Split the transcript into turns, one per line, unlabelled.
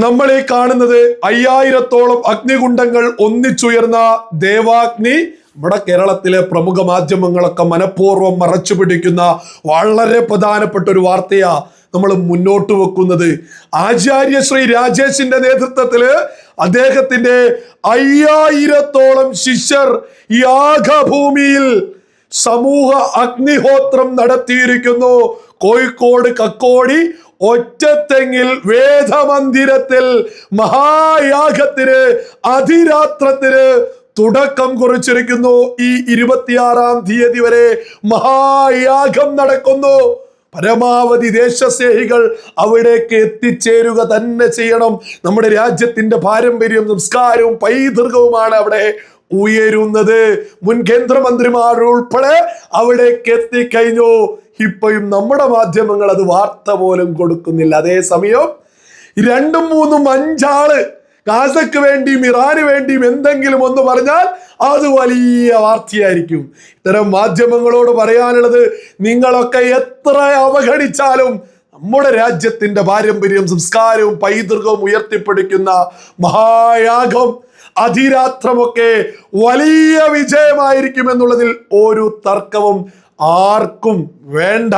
നമ്മൾ ഈ കാണുന്നത് 5000-ഓളം അഗ്നികുണ്ഡങ്ങൾ ഒന്നിച്ചുയർന്ന ദേവാഗ്നി നമ്മുടെ കേരളത്തിലെ പ്രമുഖ മാധ്യമങ്ങളൊക്കെ മനഃപൂർവ്വം മറച്ചു പിടിക്കുന്ന വളരെ പ്രധാനപ്പെട്ട ഒരു വാർത്തയാ നമ്മൾ മുന്നോട്ട് വെക്കുന്നത്. ആചാര്യ ശ്രീ രാജേഷിന്റെ നേതൃത്വത്തില് അദ്ദേഹത്തിന്റെ 5000-ഓളം ശിഷ്യർ ഈ ആഘഭൂമിയിൽ സമൂഹ അഗ്നിഹോത്രം നടത്തിയിരിക്കുന്നു. കോഴിക്കോട് കക്കോടി ഒറ്റത്തെങ്ങിൽ വേദമന്ദിരത്തിൽ മഹായാഗത്തിന് അതിരാത്രത്തിന് തുടക്കം കുറിച്ചിരിക്കുന്നു. ഈ 26-ാം തീയതി വരെ മഹായാഗം നടക്കുന്നു. പരമാവധി ദേശസ്നേഹികൾ അവിടേക്ക് എത്തിച്ചേരുക തന്നെ ചെയ്യണം. നമ്മുടെ രാജ്യത്തിന്റെ പാരമ്പര്യം, സംസ്കാരവും പൈതൃകവുമാണ് അവിടെ ഉയരുന്നത്. മുൻ കേന്ദ്രമന്ത്രിമാർ ഉൾപ്പെടെ അവിടേക്ക് എത്തിക്കഴിഞ്ഞു. ഇപ്പോഴും നമ്മുടെ മാധ്യമങ്ങൾ അത് വാർത്ത പോലും കൊടുക്കുന്നില്ല. അതേസമയം 2, 3, 5 ആള് ഗാസക്ക് വേണ്ടിയും ഇറാന് വേണ്ടിയും എന്തെങ്കിലും ഒന്ന് പറഞ്ഞാൽ അത് വലിയ വാർത്തയായിരിക്കും. ഇത്തരം മാധ്യമങ്ങളോട് പറയാനുള്ളത്, നിങ്ങളൊക്കെ എത്ര അവഗണിച്ചാലും നമ്മുടെ രാജ്യത്തിന്റെ പാരമ്പര്യം, സംസ്കാരവും പൈതൃകവും ഉയർത്തിപ്പിടിക്കുന്ന മഹായാഗം, അതിരാത്രമൊക്കെ വലിയ വിജയമായിരിക്കും എന്നുള്ളതിൽ ഒരു തർക്കവും ആർക്കും വേണ്ട.